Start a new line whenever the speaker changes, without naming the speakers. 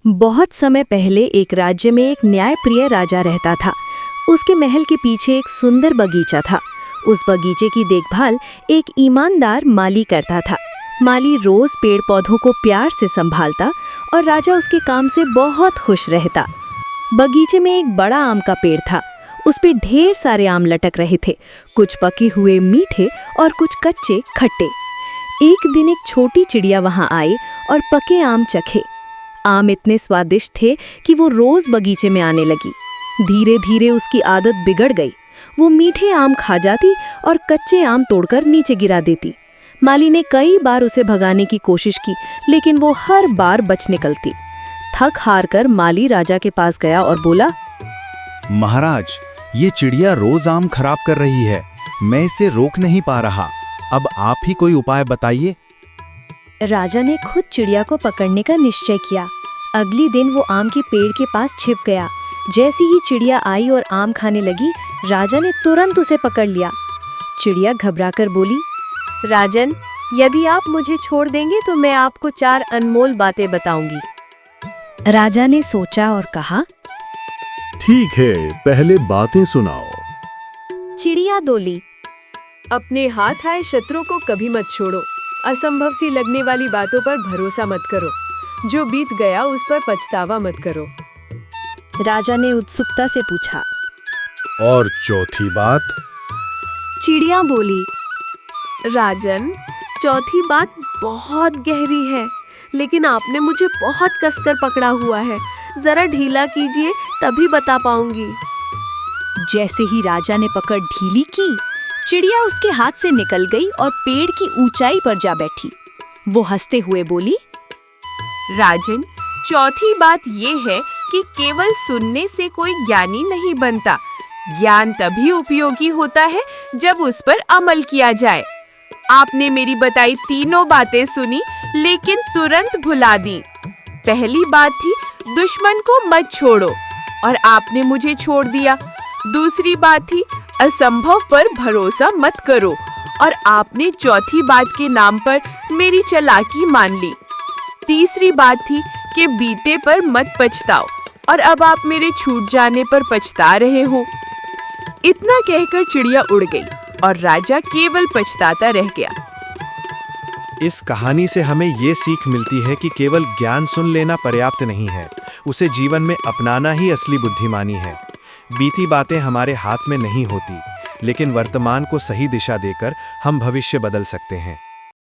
बहुत समय पहले एक राज्य में एक न्यायप्रिय राजा रहता था। उसके महल के पीछे एक सुंदर बगीचा था। उस बगीचे की देखभाल एक ईमानदार माली करता था। माली रोज पेड़ पौधों को प्यार से संभालता और राजा उसके काम से बहुत खुश रहता। बगीचे में एक बड़ा आम का पेड़ था। उस पे ढेर सारे आम लटक रहे थे, कुछ पके हुए मीठे और कुछ कच्चे खट्टे। एक दिन एक छोटी चिड़िया वहां आई और पके आम चखे। आम इतने स्वादिष्ट थे कि वो रोज बगीचे में आने लगी। धीरे धीरे उसकी आदत बिगड़ गई। वो मीठे आम खा जाती और कच्चे आम तोड़कर नीचे गिरा देती। माली ने कई बार उसे भगाने की कोशिश की, लेकिन वो हर बार बच निकलती। थक हार कर माली राजा के पास गया और बोला,
महाराज, ये चिड़िया रोज आम खराब कर रही है। मैं इसे रोक नहीं पा रहा। अब आप ही कोई उपाय बताइए।
राजा ने खुद चिड़िया को पकड़ने का निश्चय किया। अगली दिन वो आम के पेड़ के पास छिप गया। जैसी ही चिड़िया आई और आम खाने लगी, राजा ने तुरंत उसे पकड़ लिया। चिड़िया घबराकर बोली, राजन, यदि आप मुझे छोड़ देंगे तो मैं आपको 4 अनमोल बातें बताऊंगी। राजा ने सोचा और कहा,
ठीक है, पहले बातें सुनाओ।
चिड़िया बोली,
अपने हाथ आए शत्रु को कभी मत छोड़ो। असंभव सी लगने वाली बातों पर भरोसा मत करो। जो बीत गया उस पर पछतावा मत करो।
राजा ने उत्सुकता से पूछा,
और चौथी बात?
चिड़िया बोली, राजन, चौथी बात बहुत गहरी है, लेकिन आपने मुझे बहुत कसकर पकड़ा हुआ है। जरा ढीला कीजिए, तभी बता पाऊंगी।
जैसे ही राजा ने पकड़ ढीली की, चिड़िया उसके हाथ से निकल गई और पेड़ की ऊंचाई पर जा बैठी। वो हंसते हुए बोली,
राजन, चौथी बात ये है कि केवल सुनने से कोई ज्ञानी नहीं बनता। ज्ञान तभी उपयोगी होता है जब उस पर अमल किया जाए। आपने मेरी बताई तीनों बातें सुनी, लेकिन तुरंत भुला दी। पहली बात थी, दुश्मन को मत छोड़ो, और आपने मुझे छोड़ दिया। दूसरी बात थी, असंभव पर भरोसा मत करो, और आपने चौथी बात के नाम पर मेरी चालाकी मान ली। तीसरी बात थी कि बीते पर मत पछताओ, और अब आप मेरे छूट जाने पर पछता रहे हो। इतना कहकर चिड़िया उड़ गई और राजा केवल पछताता रह गया।
इस कहानी से हमें ये सीख मिलती है कि केवल ज्ञान सुन लेना पर्याप्त नहीं है, उसे जीवन में अपनाना ही असली बुद्धिमानी है। बीती बातें हमारे हाथ में नहीं होती, लेकिन वर्तमान को सही दिशा देकर हम भविष्य बदल सकते हैं।